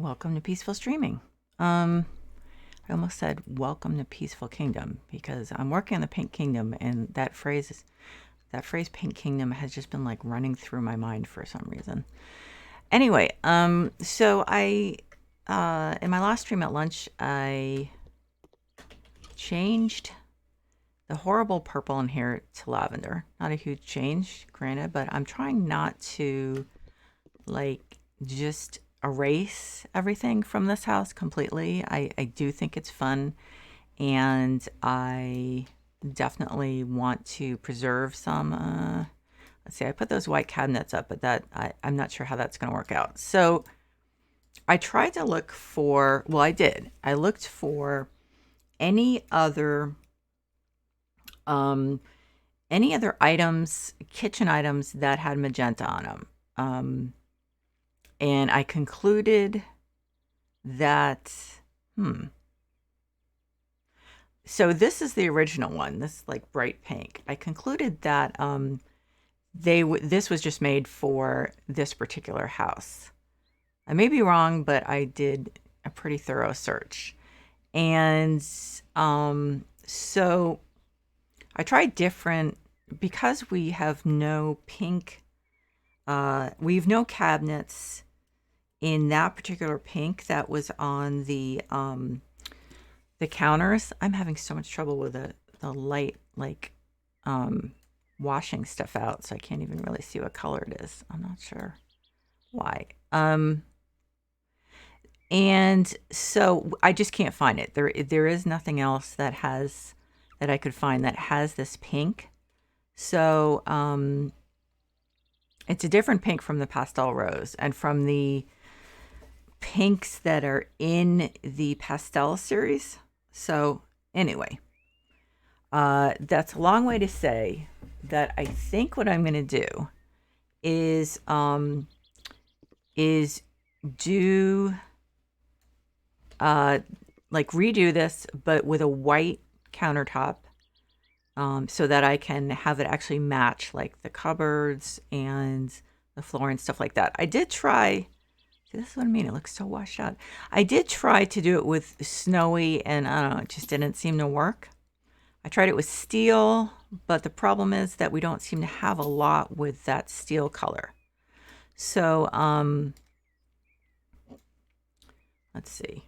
Welcome to Peaceful Streaming. I almost said welcome to Peaceful Kingdom because I'm working on the Pink Kingdom, and that phrase Pink Kingdom has just been like running through my mind for some reason. Anyway, so I in my last stream at lunch, I changed the horrible purple in here to lavender. Not a huge change, granted, but I'm trying not to like just erase everything from this house completely. I do think it's fun, and I definitely want to preserve some. Let's see, I put those white cabinets up, but I'm not sure how that's going to work out. So I tried to look for, well, I did. I looked for any other um, any other items, kitchen items that had magenta on them. And I concluded that, so this is the original one, this like bright pink. I concluded that this was just made for this particular house. I may be wrong, but I did a pretty thorough search. And so I tried different, because we have no pink, we have no cabinets in that particular pink that was on the counters. I'm having so much trouble with the light, like washing stuff out, so I can't even really see what color it is. I'm not sure why. And so I just can't find it. There is nothing else that I could find that has this pink. So it's a different pink from the pastel rose and from the pinks that are in the pastel series. So anyway, that's a long way to say that I think what I'm going to do is do like redo this, but with a white countertop, so that I can have it actually match like the cupboards and the floor and stuff like that. I did try. See, this is what I mean. It looks so washed out. I did try to do it with snowy, and I don't know, it just didn't seem to work. I tried it with steel, but the problem is that we don't seem to have a lot with that steel color. So, let's see.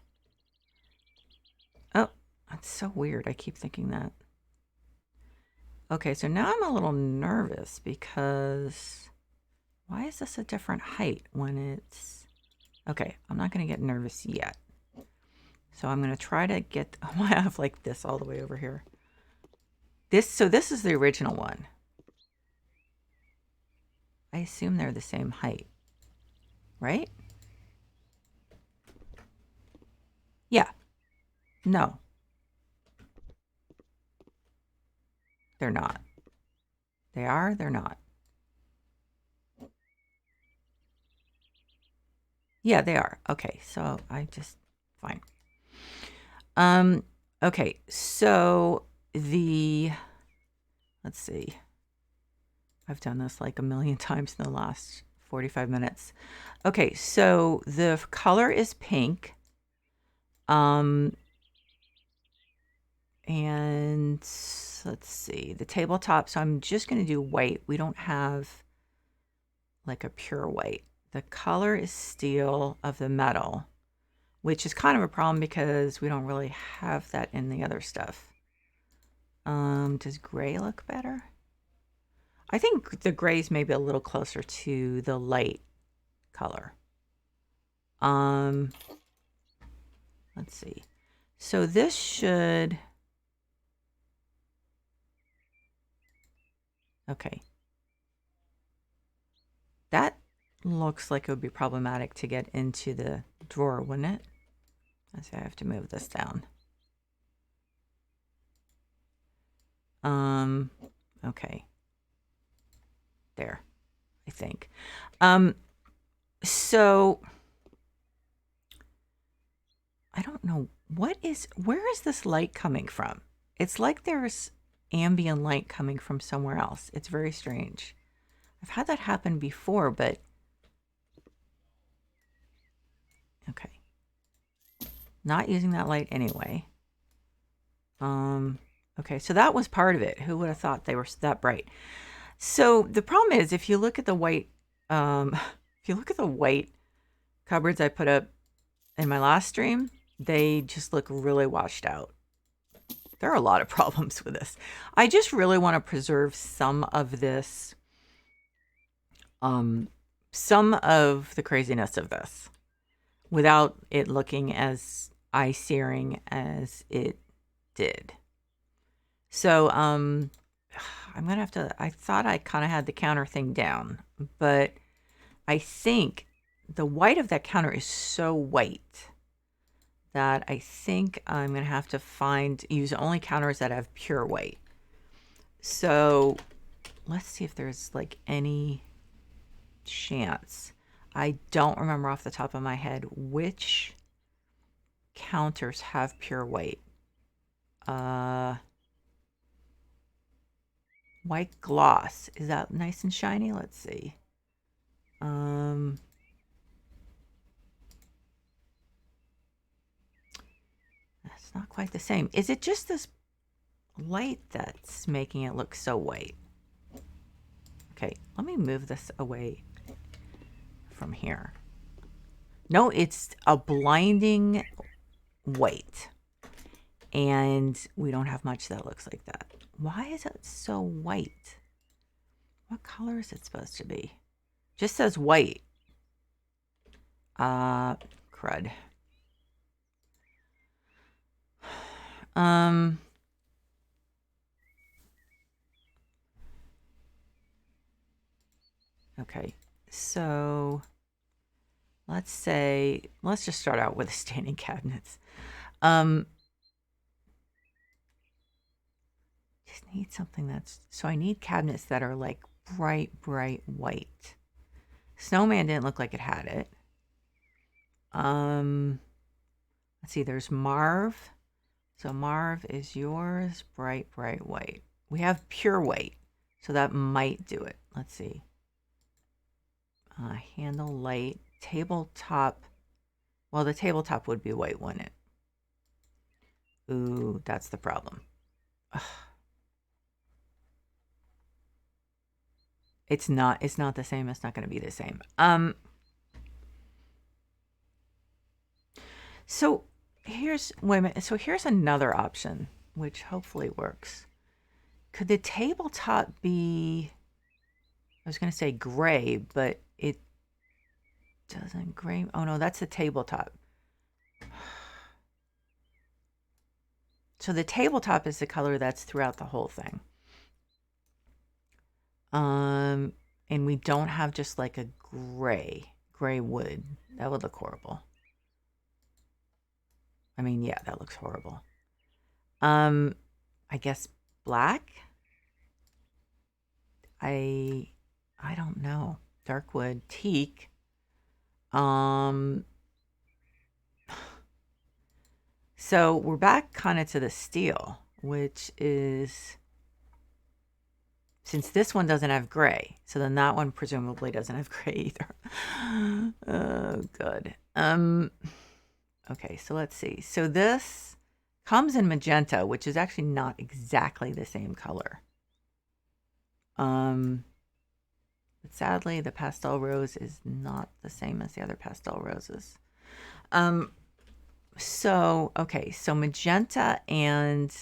Oh, that's so weird. I keep thinking that. Okay, so now I'm a little nervous because why is this a different height when it's... Okay, I'm not going to get nervous yet. So I'm going to try to get... I have like this all the way over here. So this is the original one. I assume they're the same height, right? Yeah. No. They're not. They are, they're not. Yeah, they are. Okay, so I just... Fine. Okay, so let's see. I've done this like a million times in the last 45 minutes. Okay, so the color is pink. And let's see, the tabletop. So I'm just going to do white. We don't have like a pure white. The color is steel of the metal, which is kind of a problem because we don't really have that in the other stuff. Does gray look better? I think the grays may be a little closer to the light color. Let's see. So this should... Okay. That looks like it would be problematic to get into the drawer, wouldn't it? Let's see, I have to move this down. Okay. There, I think. So I don't know where is this light coming from? It's like there's ambient light coming from somewhere else. It's very strange. I've had that happen before, but okay. Not using that light anyway. Okay, so that was part of it. Who would have thought they were that bright? So the problem is, if you look at the white, if you look at the white cupboards I put up in my last stream, they just look really washed out. There are a lot of problems with this. I just really want to preserve some of this, some of the craziness of this without it looking as eye-searing as it did. So, I'm gonna have to, I thought I kind of had the counter thing down, but I think the white of that counter is so white that I think I'm gonna have to use only counters that have pure white. So let's see if there's like any chance. I don't remember off the top of my head which counters have pure white. White gloss. Is that nice and shiny? Let's see. That's not quite the same. Is it just this light that's making it look so white? Okay, let me move this away from here. No, it's a blinding white. And we don't have much that looks like that. Why is it so white? What color is it supposed to be? Just says white. Crud. Okay, so let's just start out with the standing cabinets. Just need something so I need cabinets that are like bright white. Snowman didn't look like it had it. Let's see, there's Marv. So Marv is yours, bright white. We have pure white, so that might do it. Let's see. Handle light, tabletop. Well, the tabletop would be white, wouldn't it? Ooh, that's the problem. Ugh. It's not the same. It's not going to be the same. So here's another option, which hopefully works. Could the tabletop be, I was going to say gray, but it doesn't gray. Oh no, that's the tabletop. So the tabletop is the color that's throughout the whole thing. And we don't have just like a gray wood. That would look horrible. I mean, yeah, that looks horrible. I guess black? I don't know. Dark wood, teak. So we're back kind of to the steel, which is, since this one doesn't have gray, so then that one presumably doesn't have gray either. Oh, good. Okay, so let's see. So this comes in magenta, which is actually not exactly the same color. But sadly, the pastel rose is not the same as the other pastel roses. So, okay, so magenta, and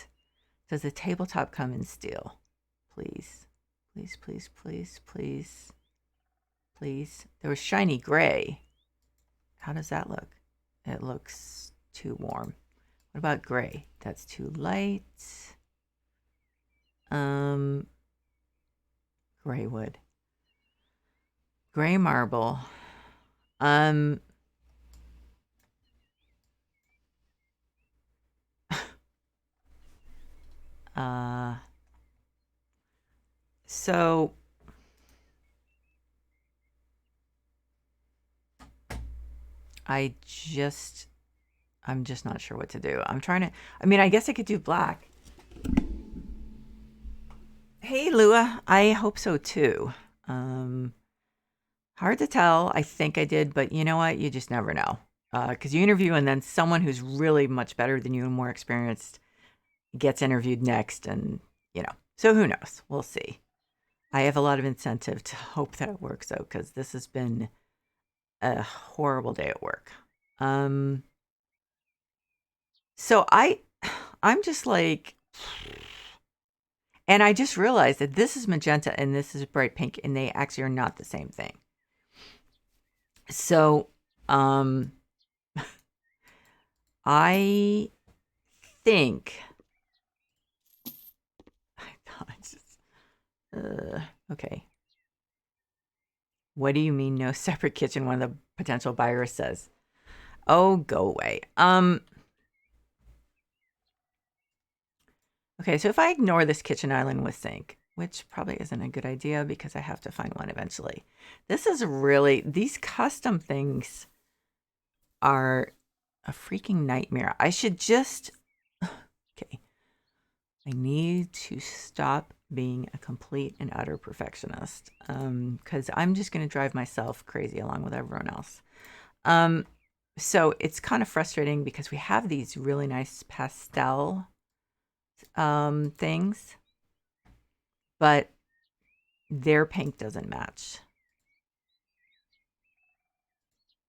does the tabletop come in steel? Please. Please, please, please, please. Please. There was shiny gray. How does that look? It looks too warm. What about gray? That's too light. Gray wood. Gray marble. So I'm just not sure what to do. I guess I could do black. Hey, Lua. I hope so too. Hard to tell. I think I did, but you know what? You just never know. because you interview and then someone who's really much better than you and more experienced gets interviewed next, and so who knows? We'll see. I have a lot of incentive to hope that it works out because this has been a horrible day at work. So I'm just like, and I just realized that this is magenta and this is bright pink, and they actually are not the same thing. So, I think, okay. What do you mean no separate kitchen? One of the potential buyers says. Oh, go away. Okay, so if I ignore this kitchen island with sink, which probably isn't a good idea because I have to find one eventually. This is really, these custom things are a freaking nightmare. I should just, okay. I need to stop being a complete and utter perfectionist because I'm just going to drive myself crazy along with everyone else. So it's kind of frustrating because we have these really nice pastel things, but their pink doesn't match.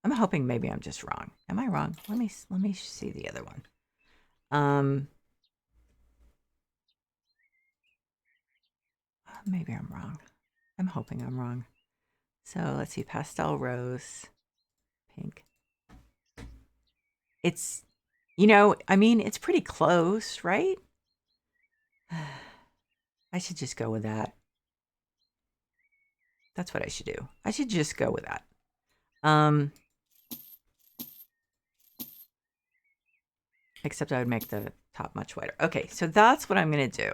I'm hoping maybe I'm just wrong. Am I wrong? Let me see the other one. Maybe I'm wrong. I'm hoping I'm wrong. So let's see, pastel rose, pink. It's, I mean, it's pretty close, right? I should just go with that. That's what I should do. I should just go with that. Except I would make the top much wider. Okay, so that's what I'm going to do.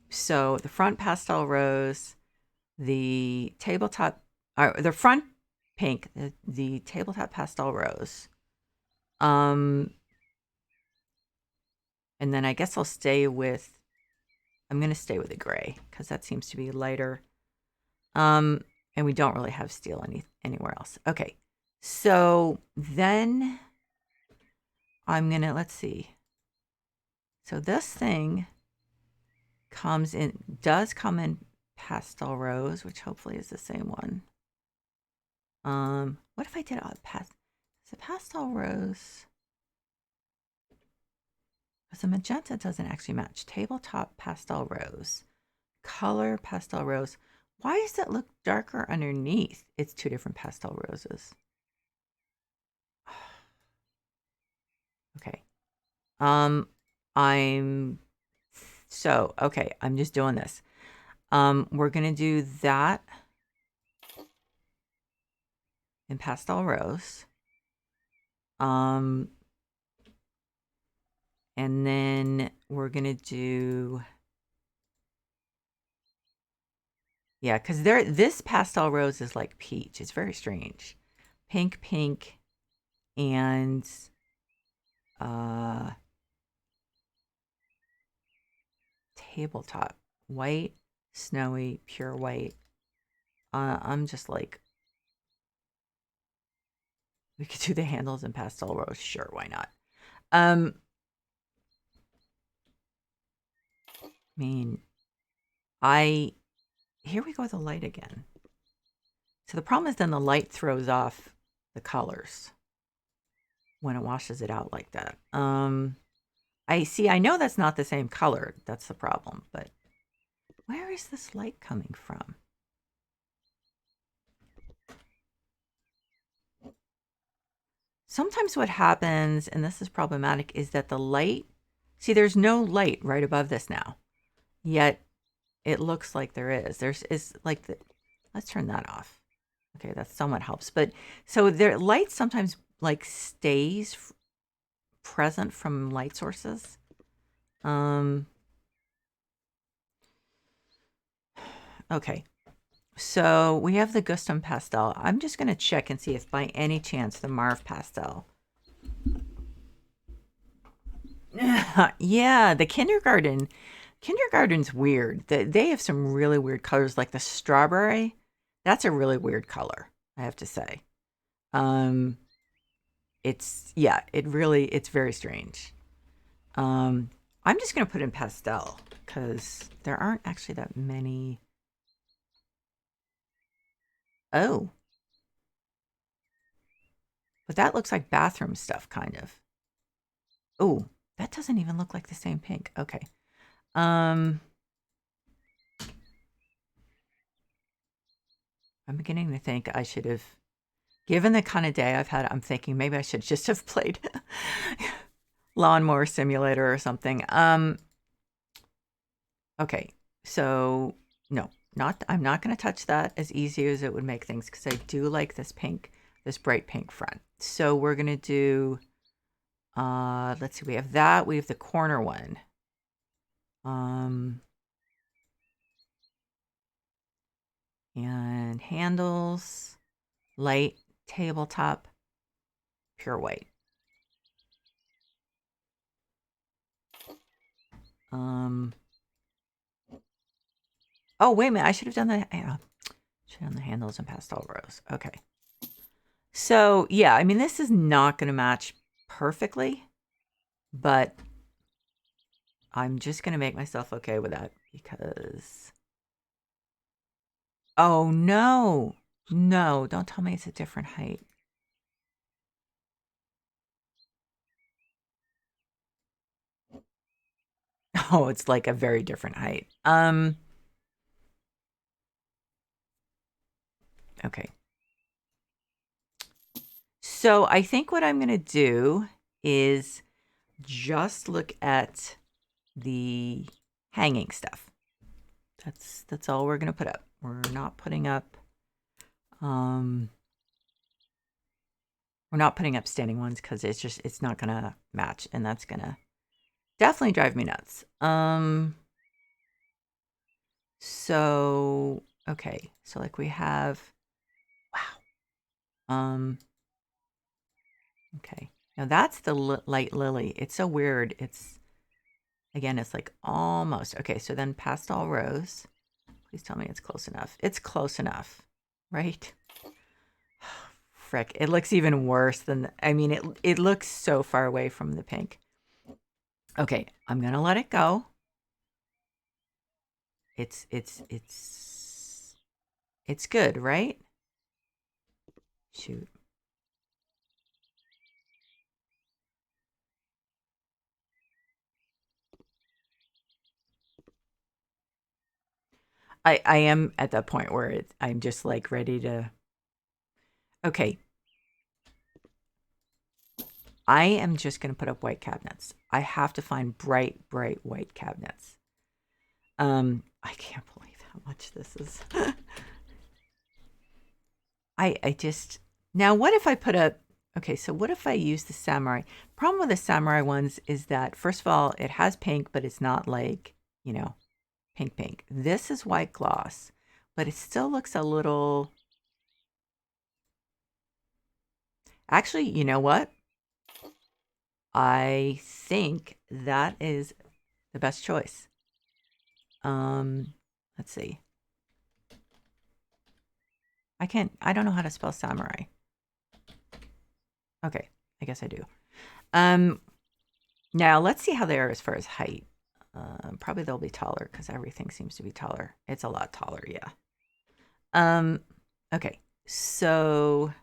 So the front pastel rose, the tabletop, the front pink, the tabletop pastel rose. And then I guess I'm going to stay with the gray because that seems to be lighter. And we don't really have steel anywhere else. Okay. So then I'm going to, let's see. So this thing does come in pastel rose, which hopefully is the same one. What if I did the pastel rose? Because the magenta doesn't actually match. Tabletop pastel rose. Color pastel rose. Why does it look darker underneath? It's two different pastel roses. Okay. Okay, I'm just doing this. We're going to do that in pastel rose. And then we're going to do, yeah, because this pastel rose is like peach. It's very strange. Pink, and tabletop. White, snowy, pure white. I'm just like, we could do the handles in pastel rose. Sure, why not? I mean, here we go with the light again. So the problem is then the light throws off the colors when it washes it out like that. I know that's not the same color. That's the problem, but where is this light coming from? Sometimes what happens, and this is problematic, is that the light, see, there's no light right above this now, yet it looks like there is. Let's turn that off. Okay, that somewhat helps. But so their light sometimes like stays present from light sources. Okay. So we have the Gustum pastel. I'm just going to check and see if by any chance the Marv pastel. Yeah, the kindergarten's weird. They have some really weird colors, like the strawberry. That's a really weird color, I have to say. It's it's very strange. I'm just gonna put in pastel because there aren't actually that many. Oh, but that looks like bathroom stuff, kind of. Oh, that doesn't even look like the same pink. Okay. I'm beginning to think I should have, given the kind of day I've had, I'm thinking maybe I should just have played Lawnmower Simulator or something. Okay, so no, I'm not going to touch that as easy as it would make things because I do like this pink, this bright pink front. So we're going to do, let's see, we have that. We have the corner one. And handles, light, tabletop, pure white. Oh, wait a minute. I should have done the, should have done the handles and pastel rose. Okay. So, yeah, I mean, this is not going to match perfectly, but I'm just going to make myself okay with that because... Oh, no. No, don't tell me it's a different height. Oh, it's like a very different height. Okay. So I think what I'm going to do is just look at the hanging stuff. That's all we're going to put up. We're not putting up we're not putting up standing ones because it's not going to match, and that's going to definitely drive me nuts. So okay, so like we have, wow. Okay. Now that's the light lily. It's so weird. It's, again, it's like almost. Okay, so then pastel rose. Please tell me it's close enough. It's close enough, right? Frick, it looks even worse than, I mean, it looks so far away from the pink. Okay, I'm going to let it go. It's good, right? Shoot. I am at that point where I'm just like ready to. Okay. I am just going to put up white cabinets. I have to find bright white cabinets. I can't believe how much this is. I just, now what if I put a, okay, so what if I use the samurai? Problem with the samurai ones is that, first of all, it has pink, but it's not like, you know, pink. This is white gloss, but it still looks a little, actually, you know what? I think that is the best choice. Let's see. I don't know how to spell samurai. Okay, I guess I do. Now let's see how they are as far as height. Probably they'll be taller because everything seems to be taller. It's a lot taller, yeah. Okay, so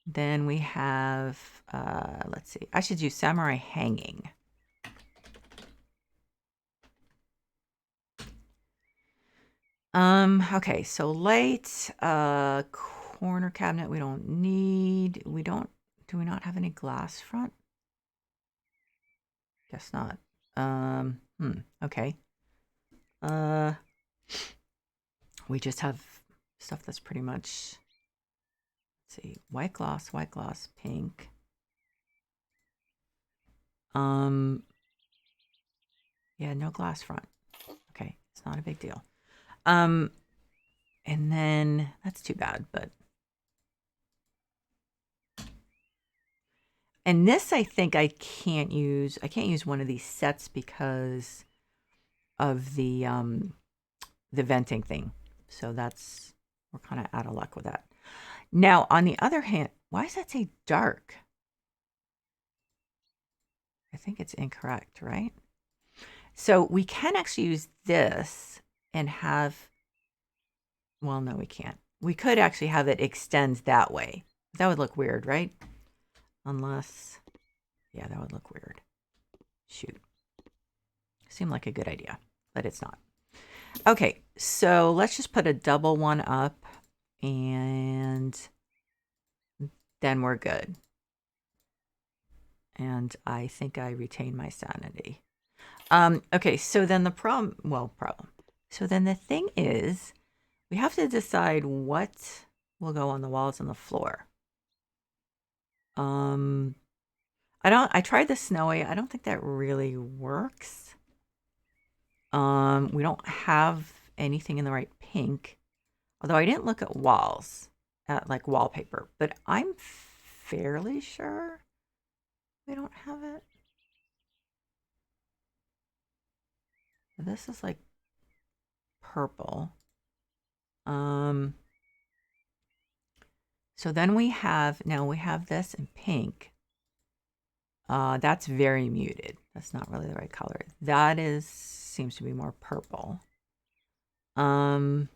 then we have, let's see, I should use samurai hanging. Okay, so light, corner cabinet we don't need. Do we not have any glass front? Guess not. Okay. We just have stuff that's pretty much, let's see, white gloss, pink. Yeah, no glass front. Okay, it's not a big deal. And then that's too bad, but. And this, I think I can't use one of these sets because of the venting thing. So that's we're kind of out of luck with that. Now, on the other hand, why does that say dark? I think it's incorrect, right? So we can actually use this and have, well, no, we can't. We could actually have it extend that way. That would look weird, right? Unless, yeah, that would look weird. Shoot. Seemed like a good idea, but it's not. Okay, so let's just put a double one up and then we're good. And I think I retain my sanity. Okay, so then the problem. So then the thing is, we have to decide what will go on the walls and the floor. I tried the snowy. I don't think that really works. We don't have anything in the right pink. Although I didn't look at walls, at like wallpaper, but I'm fairly sure we don't have it. This is like purple. So then we have this in pink. That's very muted. That's not really the right color. That seems to be more purple. And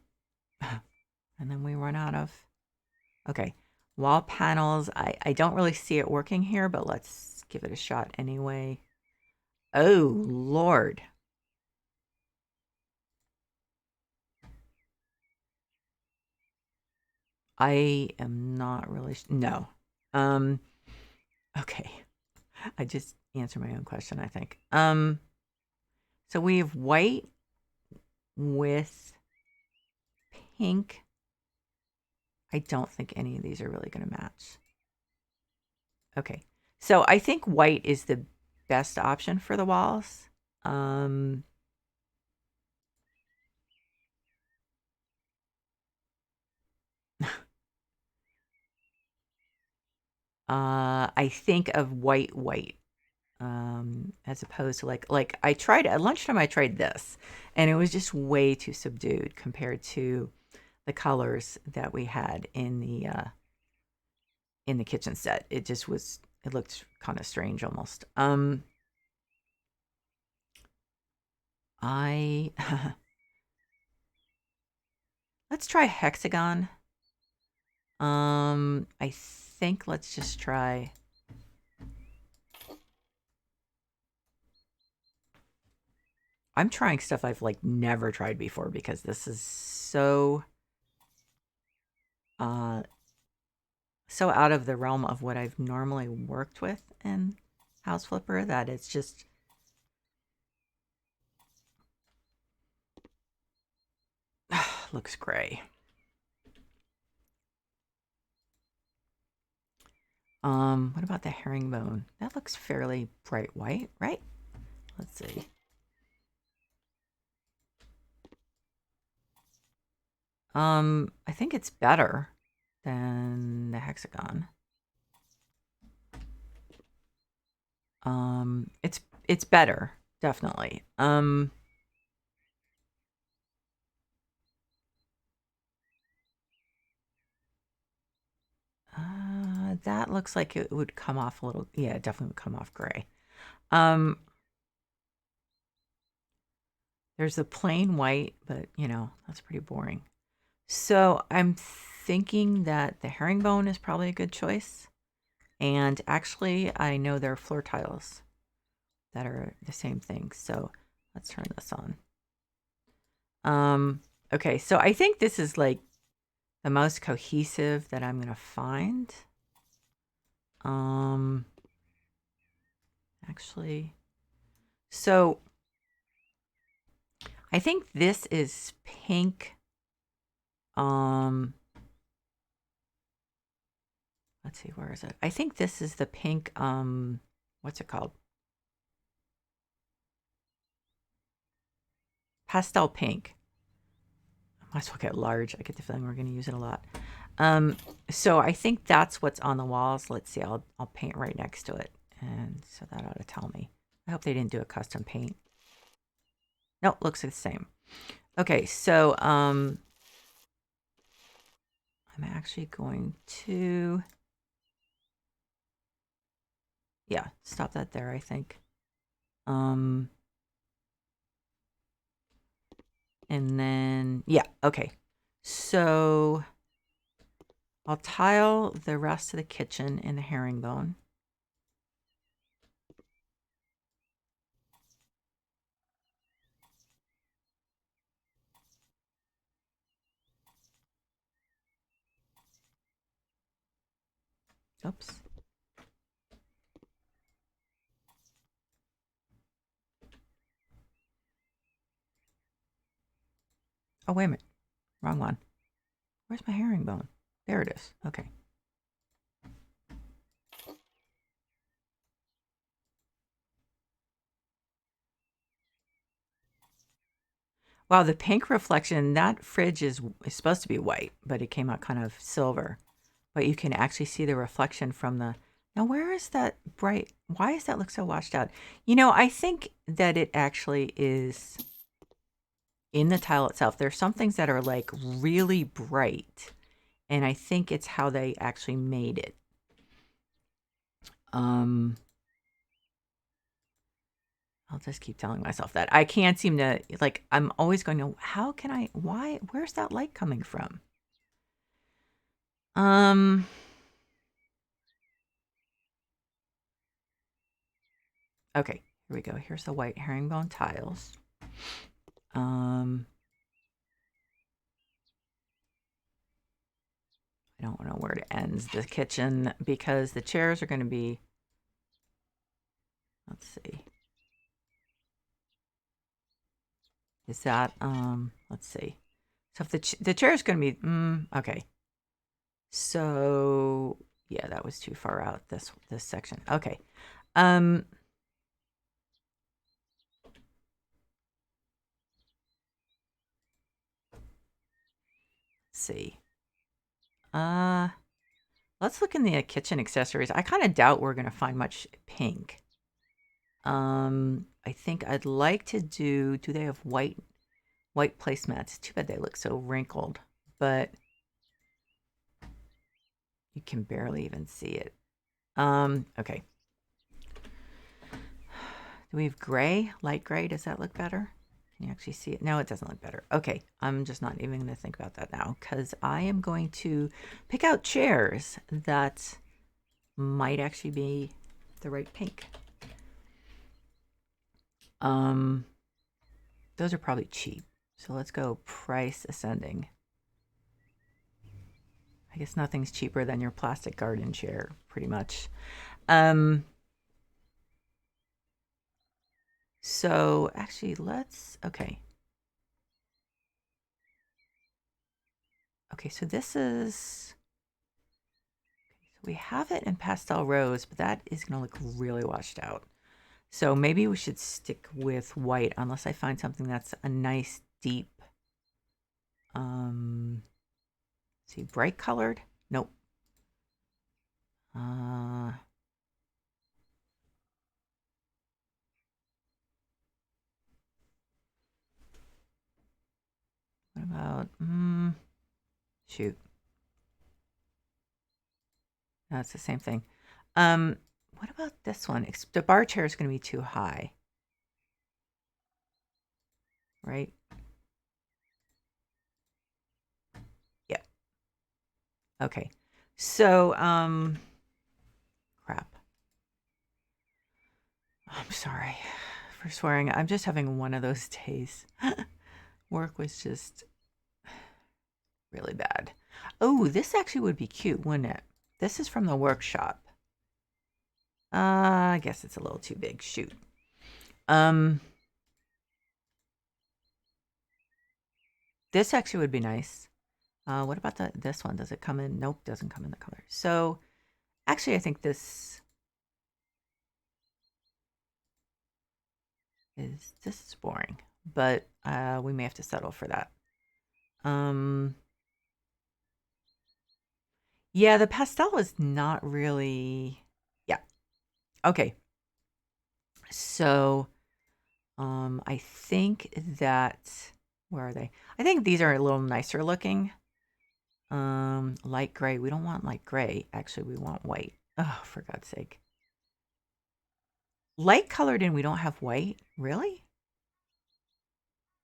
then we run out of, okay, wall panels. I don't really see it working here, but let's give it a shot anyway. Oh, Lord. I am not really, no. Okay. I just answered my own question, I think. So we have white with pink. I don't think any of these are really going to match. Okay. So I think white is the best option for the walls. I think of white, as opposed to like I tried at lunchtime. I tried this, and it was just way too subdued compared to the colors that we had in the kitchen set. It just was. It looked kind of strange almost. I let's try hexagon. I think let's just try. I'm trying stuff I've like never tried before because this is so so out of the realm of what I've normally worked with in House Flipper that it's just looks gray. What about the herringbone? That looks fairly bright white, right? Let's see. I think it's better than the hexagon. It's better, definitely. That looks like it would come off a little. Yeah, it definitely would come off gray. There's the plain white, but you know, that's pretty boring. So I'm thinking that the herringbone is probably a good choice. And actually, I know there are floor tiles that are the same thing. So let's turn this on. Okay, so I think this is like the most cohesive that I'm gonna find. Actually, so I think this is pink. Let's see, where is it? I think this is the pink, what's it called? Pastel pink. I might as well get large. I get the feeling we're going to use it a lot. So I think that's what's on the walls. Let's see, I'll paint right next to it. And so that ought to tell me. I hope they didn't do a custom paint. Nope, looks the same. Okay, so I'm actually going to, yeah, stop that there, I think. And then, yeah, okay. So I'll tile the rest of the kitchen in the herringbone. Oops. Oh, wait a minute. Wrong one. Where's my herringbone? There it is. Okay. Wow, the pink reflection, that fridge is supposed to be white, but it came out kind of silver. But you can actually see the reflection from the... Now, where is that bright? Why does that look so washed out? You know, I think that it actually is in the tile itself. There's some things that are like really bright, and I think it's how they actually made it. I'll just keep telling myself that. I can't seem to, like, I'm always going to, how can I, why, where's that light coming from? Okay, here we go. Here's the white herringbone tiles. I don't know where it ends the kitchen because the chairs are going to be, let's see. Is that, let's see. So if the chair is going to be, okay. So yeah, that was too far out, this section. Okay. Let's see. Let's look in the kitchen accessories. I kind of doubt we're going to find much pink. I think I'd like to do they have white placemats? Too bad they look so wrinkled, but you can barely even see it. Okay. Do we have gray? Light gray? Does that look better? Can you actually see it? No, it doesn't look better. Okay, I'm just not even going to think about that now because I am going to pick out chairs that might actually be the right pink. Those are probably cheap. So let's go price ascending. I guess nothing's cheaper than your plastic garden chair, pretty much. So actually let's, okay. Okay, so this is, we have it in pastel rose, but that is going to look really washed out. So maybe we should stick with white unless I find something that's a nice deep, see, bright colored. Nope. What about, shoot. That's the same thing. What about this one? The bar chair is going to be too high. Right? Yeah. Okay. So, crap. I'm sorry for swearing. I'm just having one of those days. Work was just really bad. Oh, this actually would be cute, wouldn't it? This is from the workshop. I guess it's a little too big. Shoot. This actually would be nice. What about this one? Does it come in? Nope, doesn't come in the color. So actually, I think this is boring, but we may have to settle for that. Yeah, the pastel is not really, yeah. Okay. So, I think that, where are they? I think these are a little nicer looking. Light gray. We don't want light gray. Actually, we want white. Oh, for God's sake. Light colored in, we don't have white? Really?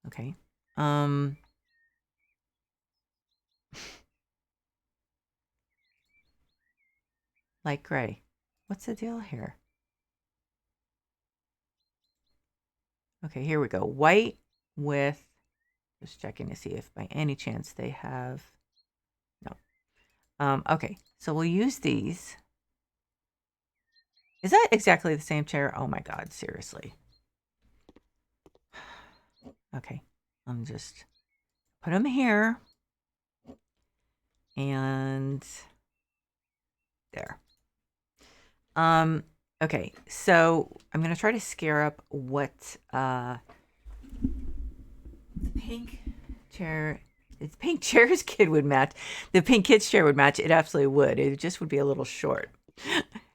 Okay. Light gray. What's the deal here? Okay, here we go. White with, just checking to see if by any chance they have, no. Okay, so we'll use these. Is that exactly the same chair? Oh my God, seriously. Okay, I'm just put them here. And there. Okay, so I'm gonna try to scare up what the pink chair, the pink chair's kid would match. The pink kid's chair would match. It absolutely would. It just would be a little short.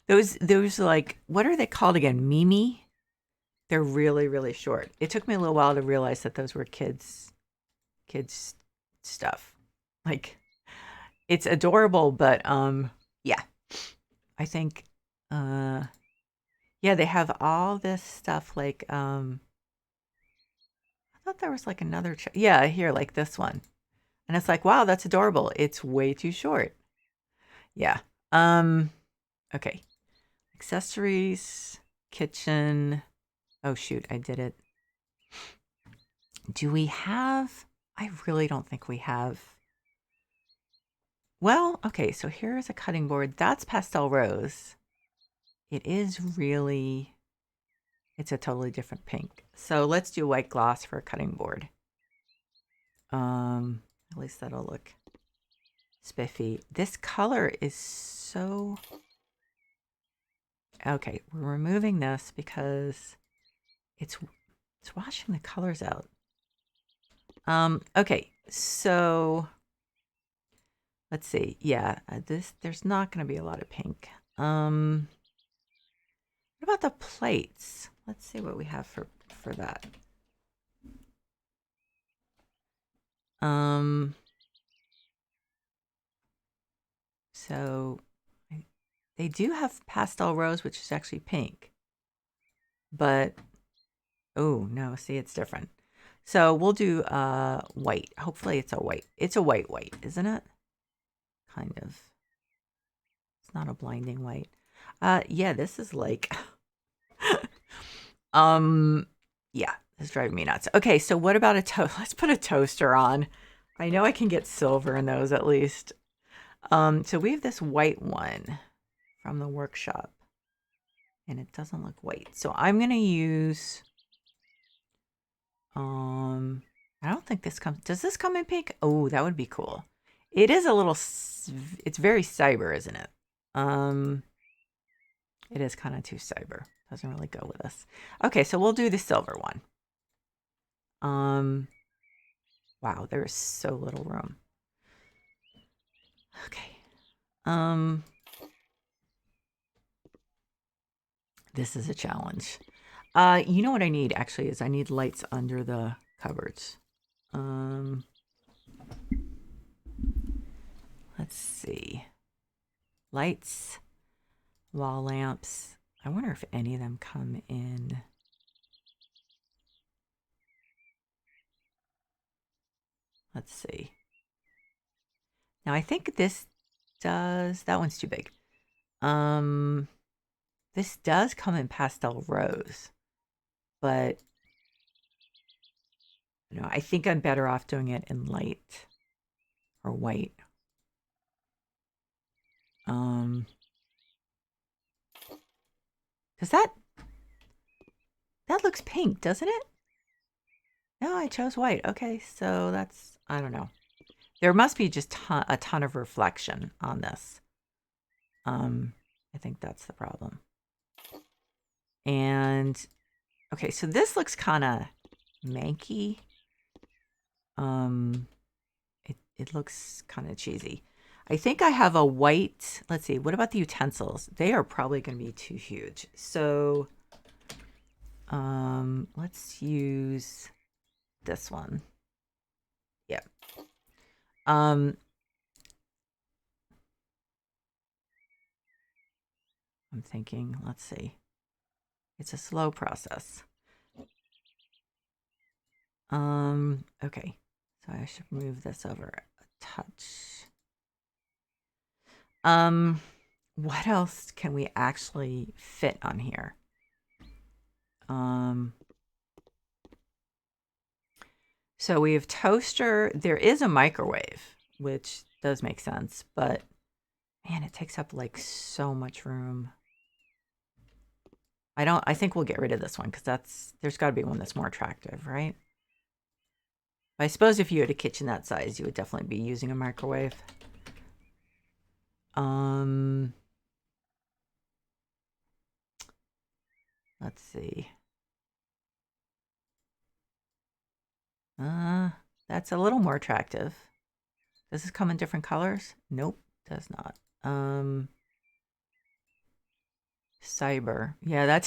Those like, what are they called again? Mimi? They're really, really short. It took me a little while to realize that those were kids stuff. Like, it's adorable, but yeah. I think yeah, they have all this stuff like I thought there was like another yeah, here, like this one. And it's like, wow, that's adorable. It's way too short. Yeah. Okay. Accessories, kitchen. Oh shoot, I did it. Do we have, I really don't think we have. Well, okay, so here's a cutting board. That's pastel rose. It is really, it's a totally different pink. So let's do white gloss for a cutting board. At least that'll look spiffy. This color is so, okay, we're removing this because it's washing the colors out. Okay, so let's see. Yeah, there's not going to be a lot of pink. What about the plates? Let's see what we have for that. So they do have pastel rose, which is actually pink. But oh no, see, it's different. So we'll do white. Hopefully it's a white. It's a white, isn't it? Kind of. It's not a blinding white. Yeah, this is like yeah, this is driving me nuts. Okay, so what about a toast? Let's put a toaster on. I know I can get silver in those at least. So we have this white one from the workshop. And it doesn't look white. So I'm gonna use I don't think this comes, does this come in pink? Oh, that would be cool. It is a little, it's very cyber, isn't it? It is kind of too cyber. Doesn't really go with us. Okay, so we'll do the silver one. Wow, there is so little room. Okay. This is a challenge. You know what I need actually is I need lights under the cupboards. Let's see. Lights, wall lamps. I wonder if any of them come in. Let's see. Now I think this does, that one's too big. This does come in pastel rose, but you know, I think I'm better off doing it in light or white. Does that looks pink, doesn't it? No, I chose white. Okay, so that's, I don't know. There must be just a ton of reflection on this. I think that's the problem. And okay, so this looks kind of manky. It looks kind of cheesy. I think I have a white, let's see, what about the utensils? They are probably going to be too huge. So let's use this one. Yeah. I'm thinking, let's see. It's a slow process. Okay. So I should move this over a touch. What else can we actually fit on here? So we have toaster. There is a microwave, which does make sense, but man, it takes up like so much room. I think we'll get rid of this one because there's got to be one that's more attractive, right? I suppose if you had a kitchen that size, you would definitely be using a microwave. Let's see. That's a little more attractive. Does this come in different colors? Nope, does not. Cyber. Yeah, that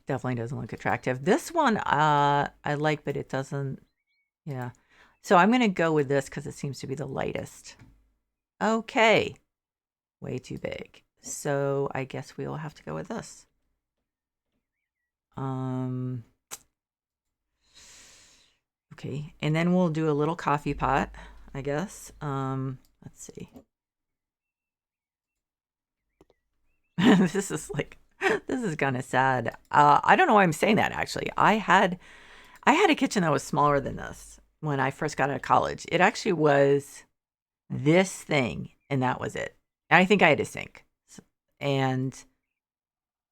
definitely doesn't look attractive. This one I like, but it doesn't. Yeah. So I'm going to go with this because it seems to be the lightest. Okay. Way too big. So I guess we will have to go with this. Okay. And then we'll do a little coffee pot, I guess. Let's see. This is kind of sad. I don't know why I'm saying that actually. I had a kitchen that was smaller than this when I first got out of college. It actually was this thing, and that was it. And I think I had a sink. And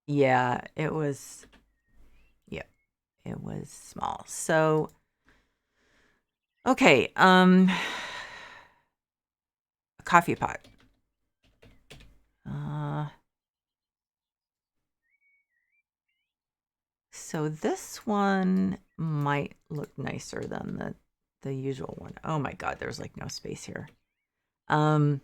yeah, it was small. So okay, a coffee pot. So this one might look nicer than the usual one. Oh my God, there's like no space here. Well,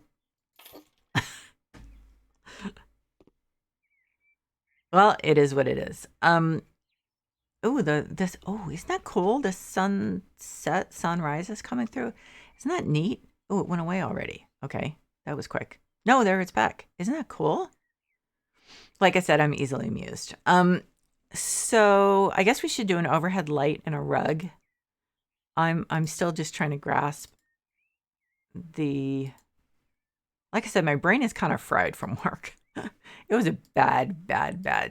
it is what it is. Oh, isn't that cool? The sunrise is coming through. Isn't that neat? Oh, it went away already. Okay, that was quick. No, there it's back. Isn't that cool? Like I said, I'm easily amused. So I guess we should do an overhead light and a rug. I'm still just trying to grasp like I said, my brain is kind of fried from work. It was a bad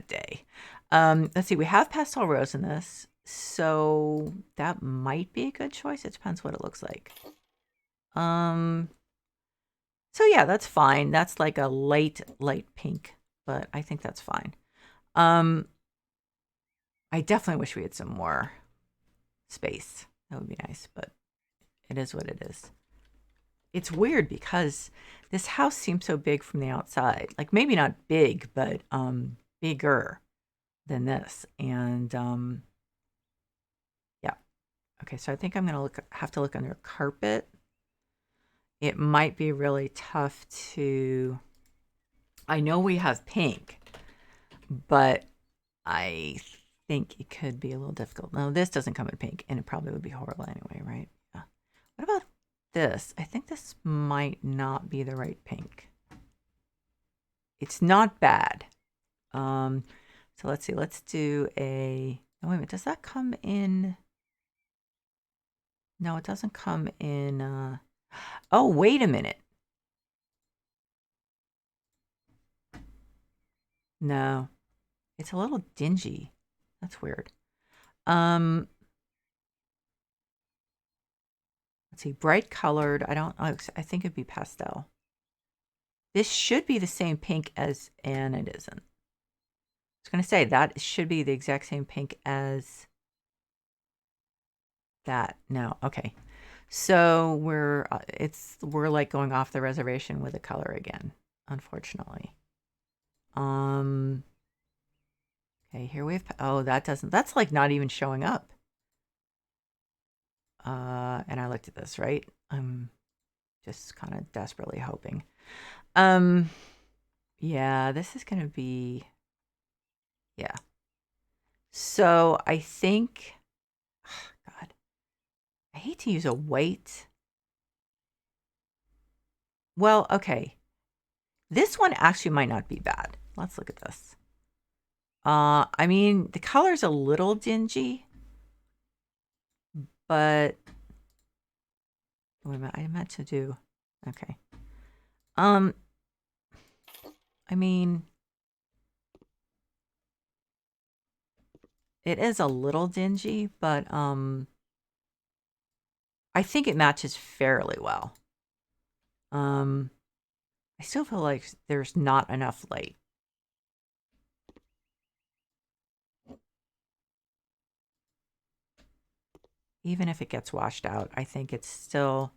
day. Let's see, we have pastel rose in this, so that might be a good choice. It depends what it looks like. So yeah, that's fine. That's like a light pink, but I think that's fine. I definitely wish we had some more space. That would be nice, but it is what it is. It's weird because this house seems so big from the outside. Like maybe not big, but bigger than this. And yeah. Okay, so I think I'm gonna have to look under carpet. It might be really tough to. I know we have pink, but I think it could be a little difficult. No, this doesn't come in pink, and it probably would be horrible anyway, right? Yeah. What about this? I think this might not be the right pink. It's not bad. So let's see. Let's do a. Oh, wait a minute. Does that come in? No, it doesn't come in. Oh, wait a minute. No, it's a little dingy. That's weird. Let's see. Bright colored. I think it'd be pastel. This should be the same pink as, and it isn't. I was going to say that should be the exact same pink as that. No, okay. So we're like going off the reservation with the color again, unfortunately. Okay, here we have, oh, that's like not even showing up. And I looked at this, right? I'm just kind of desperately hoping. Yeah, this is going to be, yeah. So I think, God, I hate to use a white. Well, okay. This one actually might not be bad. let's look at this. I mean, the color's a little dingy, but wait a minute, I meant to do, okay. I mean, it is a little dingy, but I think it matches fairly well. I still feel like there's not enough light. Even if it gets washed out, I think it's still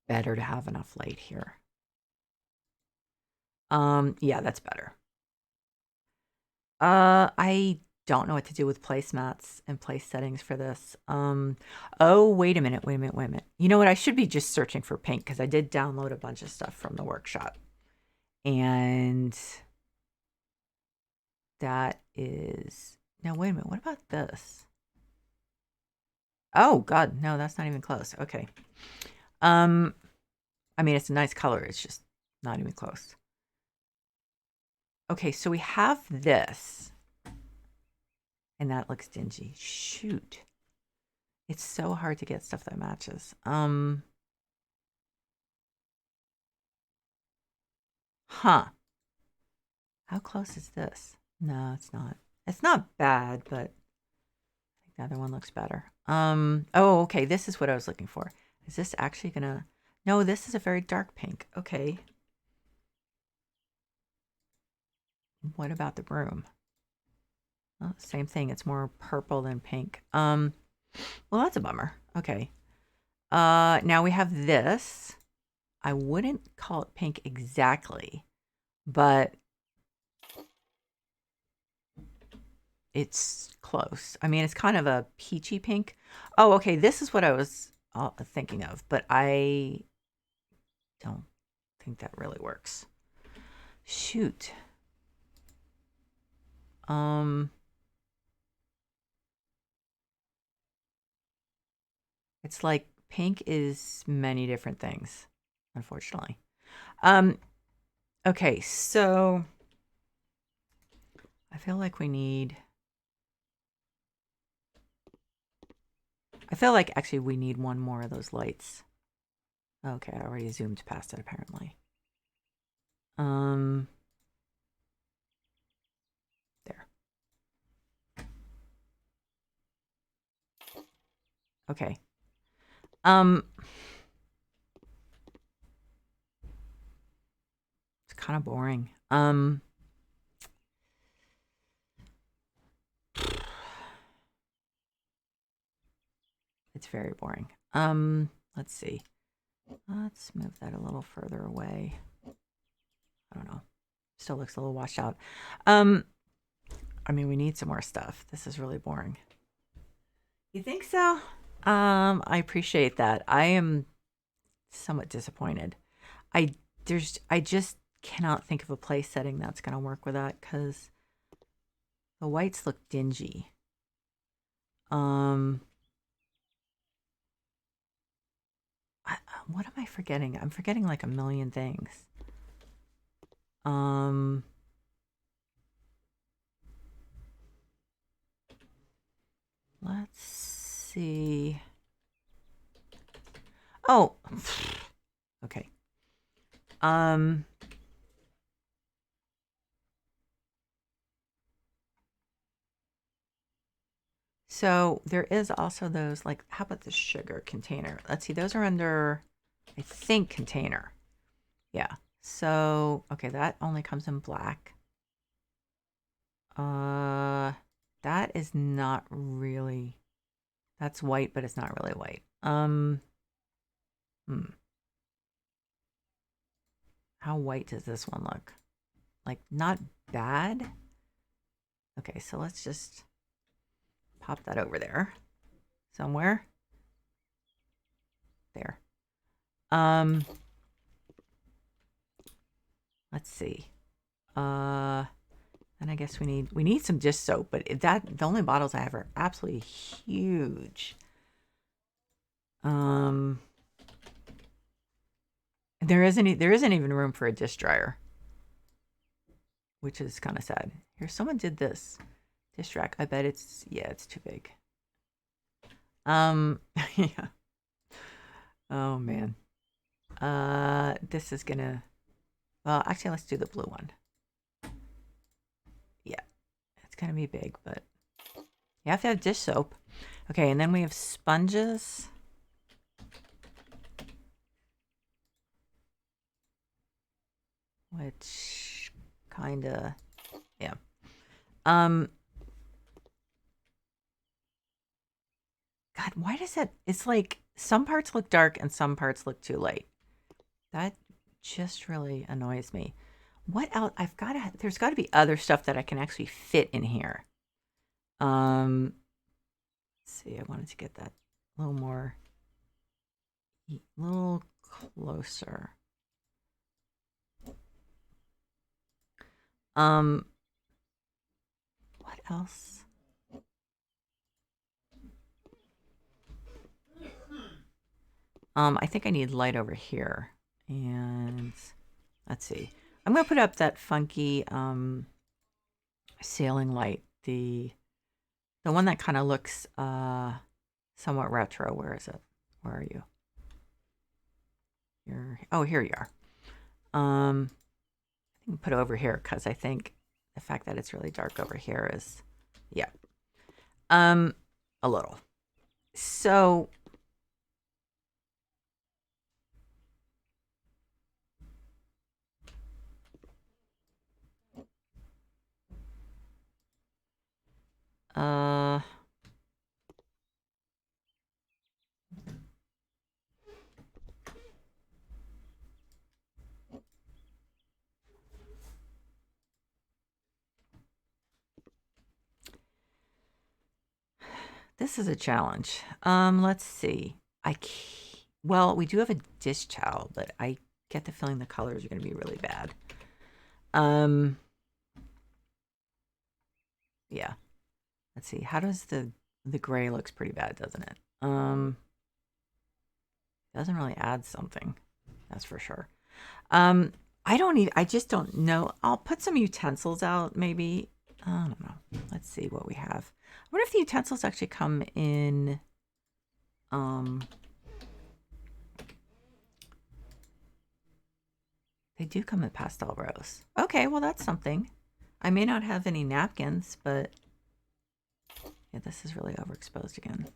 better to have enough light here. Yeah, that's better. I don't know what to do with placemats and place settings for this. Oh, wait a minute. You know what? I should be just searching for pink because I did download a bunch of stuff from the workshop. And that is, now wait a minute. What about this? Oh God, no, that's not even close. Okay. I mean, it's a nice color. It's just not even close. Okay, so we have this. And that looks dingy. Shoot. It's so hard to get stuff that matches. Huh. How close is this? No, it's not. It's not bad, but I think the other one looks better. Oh, okay. This is what I was looking for. Is this actually gonna... No, this is a very dark pink. Okay. What about the broom? Oh, same thing. It's more purple than pink. Well, that's a bummer. Okay. Now we have this. I wouldn't call it pink exactly, but it's close. I mean, it's kind of a peachy pink. Oh, okay. This is what I was thinking of, but I don't think that really works. Shoot. It's like pink is many different things, unfortunately. Okay, so I feel like we need... I feel like actually we need one more of those lights. Okay, I already zoomed past it apparently. There. Okay. It's kind of boring. It's very boring. Let's see. Let's move that a little further away. I don't know. Still looks a little washed out. I mean, we need some more stuff. This is really boring. You think so? I appreciate that. I am somewhat disappointed. I just cannot think of a place setting that's going to work with that because the whites look dingy. What am I forgetting? I'm forgetting like a million things. Let's see. Oh, okay. So there is also those, like, how about the sugar container? Let's see, those are under, I think, container. Yeah. So, okay, that only comes in black. That is not really, that's white, but it's not really white. How white does this one look? Like, not bad. Okay, so let's just pop that over there somewhere. There. Let's see. And I guess we need some dish soap, but the only bottles I have are absolutely huge. There isn't even room for a dish dryer. which is kind of sad. Here, someone did this. Dish rack. I bet it's, yeah, it's too big. Yeah. Oh man. This is gonna, well, actually, let's do the blue one. Yeah, it's gonna be big, but you have to have dish soap. Okay, and then we have sponges. Which kind of, yeah. God, why does that, it's like some parts look dark and some parts look too light. That just really annoys me. What else? There's got to be other stuff that I can actually fit in here. Let's see, I wanted to get that a little closer. What else? I think I need light over here. And let's see. I'm going to put up that funky sailing light. The one that kind of looks somewhat retro. Where is it? Where are you? Oh, here you are. I can put it over here because I think the fact that it's really dark over here is, yeah. A little. So this is a challenge. Let's see. Well, we do have a dish towel, but I get the feeling the colors are going to be really bad. Yeah. Let's see. How does the gray looks pretty bad, doesn't it? Doesn't really add something. That's for sure. I just don't know. I'll put some utensils out maybe. I don't know. Let's see what we have. I wonder if the utensils actually come in they do come in pastel rose. Okay, well that's something. I may not have any napkins, but yeah, this is really overexposed again.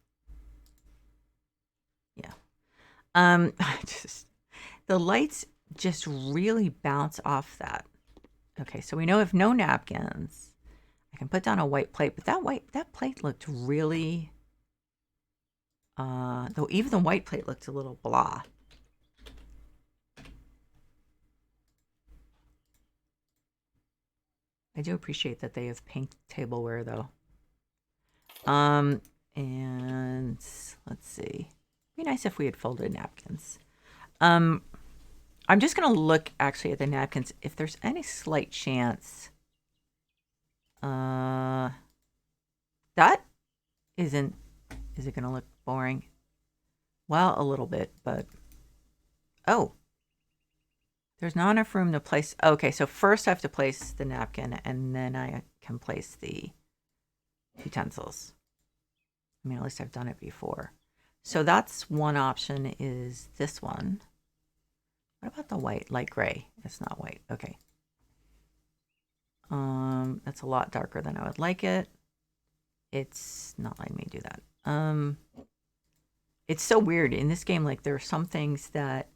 Yeah. Just the lights just really bounce off that. Okay, so we know if no napkins, I can put down a white plate, but that plate looked really though even the white plate looked a little blah. I do appreciate that they have pink tableware though. And let's see. Be nice if we had folded napkins. I'm just gonna look actually at the napkins if there's any slight chance. That isn't. Is it gonna look boring? Well, a little bit, but oh, there's not enough room to place. Okay, so first I have to place the napkin, and then I can place the utensils. I mean, at least I've done it before. So that's one option. Is this one? What about the white, light gray? It's not white. Okay. That's a lot darker than I would like it. It's not letting me do that. It's so weird in this game. Like there are some things that,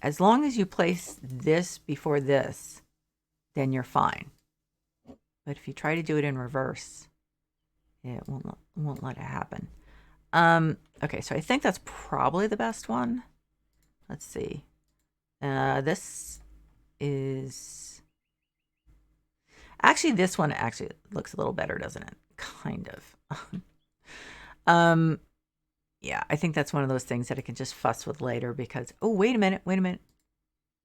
as long as you place this before this, then you're fine. But if you try to do it in reverse, it won't let it happen. Okay, so I think that's probably the best one. Let's see. This is actually, this one actually looks a little better, doesn't it? Kind of. Yeah, I think that's one of those things that I can just fuss with later because, oh, wait a minute.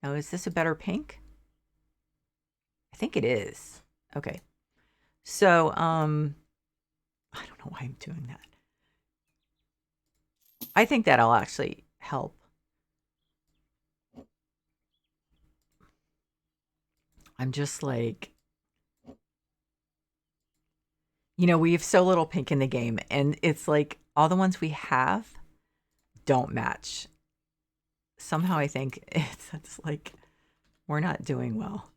Now, is this a better pink? I think it is. Okay. So, I don't know why I'm doing that. I think that'll actually help. I'm just like, we have so little pink in the game, and it's like all the ones we have don't match. Somehow I think it's like we're not doing well.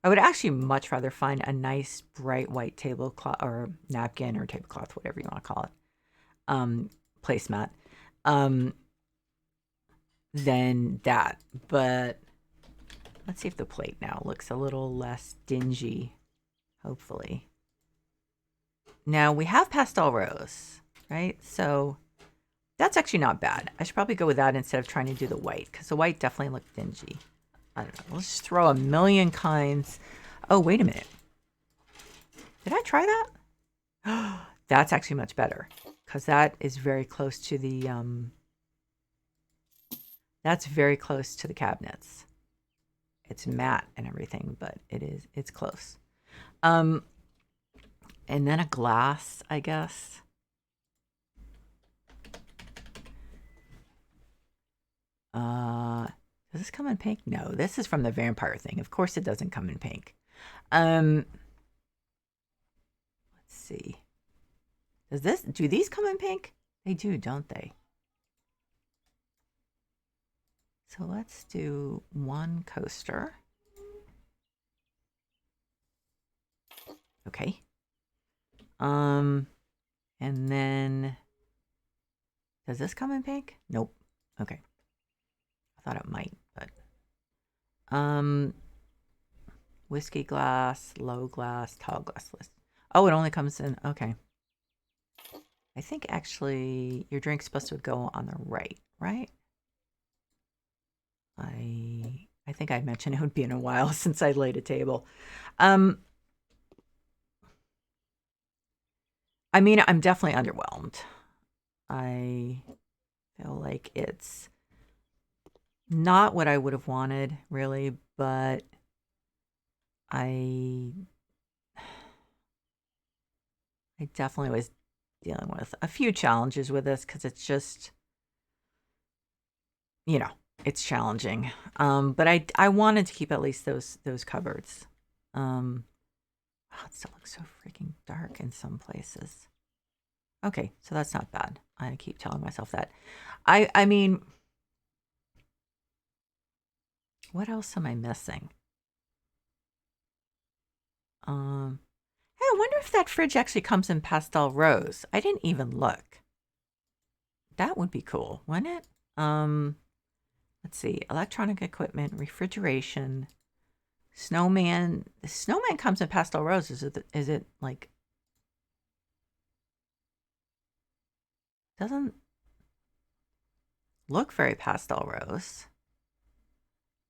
I would actually much rather find a nice bright white tablecloth or napkin or tablecloth, whatever you want to call it, placemat, than that. But let's see if the plate now looks a little less dingy, hopefully. Now we have pastel rose, right? So that's actually not bad. I should probably go with that instead of trying to do the white, because the white definitely looked dingy. I don't know. Let's just throw a million kinds. Oh, wait a minute. Did I try that? That's actually much better, because that is very close to the that's very close to the cabinets. It's matte and everything, but it's close. And then a glass, I guess. Does this come in pink? No, this is from the vampire thing. Of course it doesn't come in pink. Let's see. Do these come in pink? They do, don't they? So let's do one coaster. Okay. And then does this come in pink? Nope. Okay. I thought it might, but whiskey glass, low glass, tall glass list. Oh, it only comes in, okay. I think actually your drink's supposed to go on the right, right? I think I mentioned it would be in a while since I laid a table. I mean, I'm definitely underwhelmed. I feel like it's not what I would have wanted, really, but I definitely was dealing with a few challenges with this because it's just, it's challenging. But I wanted to keep at least those cupboards. It still looks so freaking dark in some places. Okay, so that's not bad. I keep telling myself that. I mean, what else am I missing? Hey, I wonder if that fridge actually comes in pastel rose. I didn't even look. That would be cool, wouldn't it? Let's see. Electronic equipment, refrigeration, snowman. The snowman comes in pastel rose. Is it like, doesn't look very pastel rose,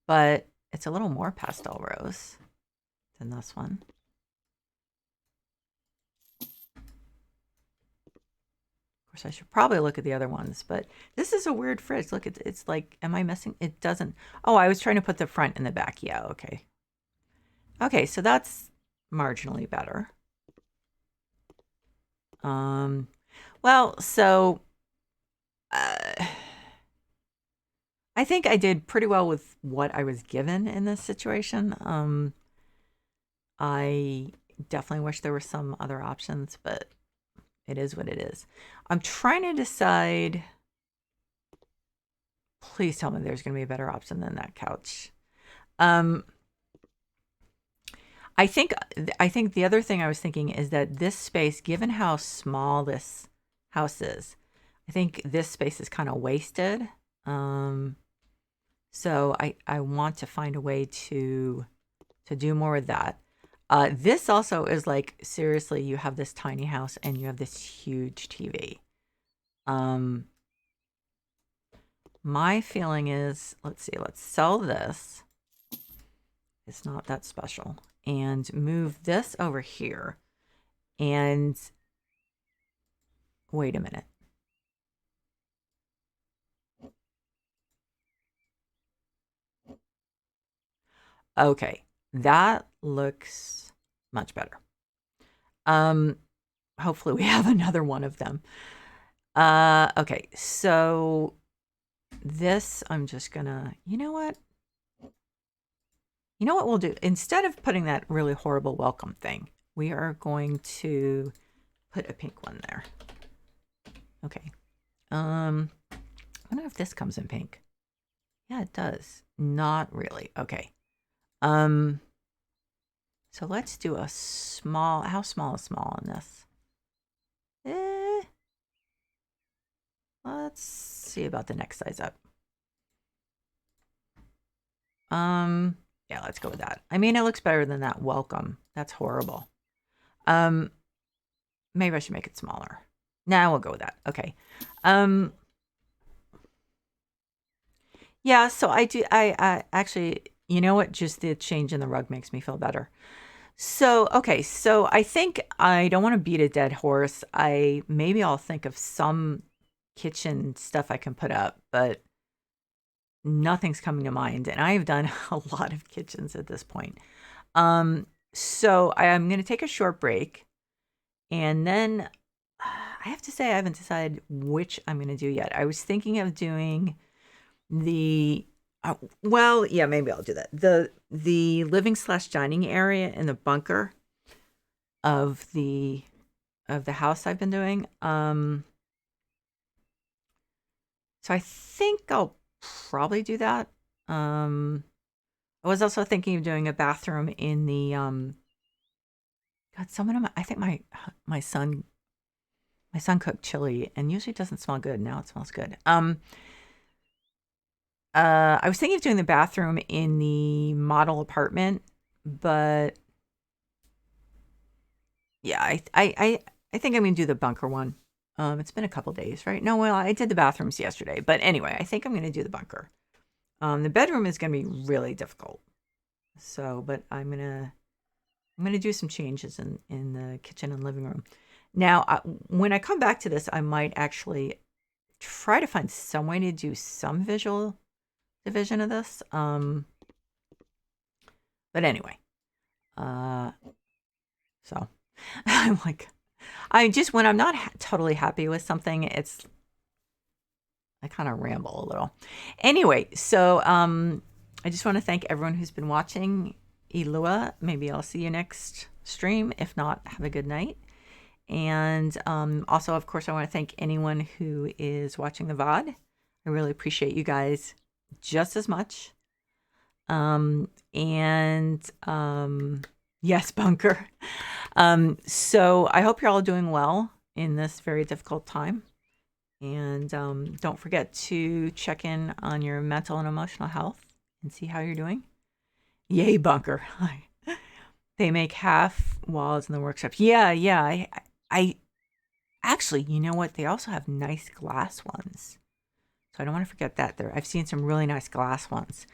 but it's a little more pastel rose than this one. Of course, I should probably look at the other ones, but this is a weird fridge. Look, it's like, am I missing? It doesn't. Oh, I was trying to put the front and the back. Yeah, okay. Okay, so that's marginally better. Well, so I think I did pretty well with what I was given in this situation. I definitely wish there were some other options, but it is what it is. I'm trying to decide. Please tell me there's going to be a better option than that couch. I think the other thing I was thinking is that this space, given how small this house is, I think this space is kind of wasted. So I want to find a way to do more of that. This also is like, seriously, you have this tiny house and you have this huge TV. My feeling is, let's see, let's sell this. It's not that special. And move this over here. And wait a minute. Okay, that looks much better. Hopefully we have another one of them. Okay, so this I'm just gonna, you know what? You know what we'll do? Instead of putting that really horrible welcome thing, we are going to put a pink one there. Okay. I wonder if this comes in pink. Yeah, it does. Not really. Okay. So let's do a small. How small is small on this? Let's see about the next size up. Yeah, let's go with that. I mean, it looks better than that welcome. That's horrible. Maybe I should make it smaller. Nah, we'll go with that. Okay. Yeah, so I actually, you know what? Just the change in the rug makes me feel better. So, okay, so I think I don't want to beat a dead horse. Maybe I'll think of some kitchen stuff I can put up, but nothing's coming to mind. And I've done a lot of kitchens at this point. So I'm going to take a short break, and then I have to say I haven't decided which I'm going to do yet. I was thinking of doing the well, yeah, maybe I'll do that. The living slash dining area in the bunker of the house I've been doing. So I think I'll probably do that. I was also thinking of doing a bathroom in the God, someone of my, I think my son cooked chili, and usually it doesn't smell good. Now it smells good. I was thinking of doing the bathroom in the model apartment, but yeah, I think I'm gonna do the bunker one. It's been a couple days, right? No, well, I did the bathrooms yesterday, but anyway, I think I'm gonna do the bunker. The bedroom is gonna be really difficult. So, but I'm gonna do some changes in the kitchen and living room. Now, when I come back to this, I might actually try to find some way to do some visual division of this. But anyway, so I'm like, when I'm not totally happy with something, I kind of ramble a little. Anyway, so I just want to thank everyone who's been watching. Ilua, maybe I'll see you next stream. If not, have a good night. And also, of course, I want to thank anyone who is watching the VOD. I really appreciate you guys just as much. Yes, Bunker. So I hope you're all doing well in this very difficult time. And don't forget to check in on your mental and emotional health and see how you're doing. Yay, Bunker. They make half walls in the workshop. Yeah. I actually, you know what? They also have nice glass ones. So I don't want to forget that. I've seen some really nice glass ones.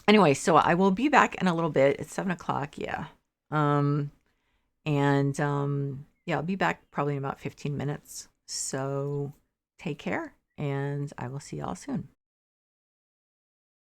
Anyway, so I will be back in a little bit. It's 7:00. Yeah. Yeah, I'll be back probably in about 15 minutes. So take care, and I will see y'all soon.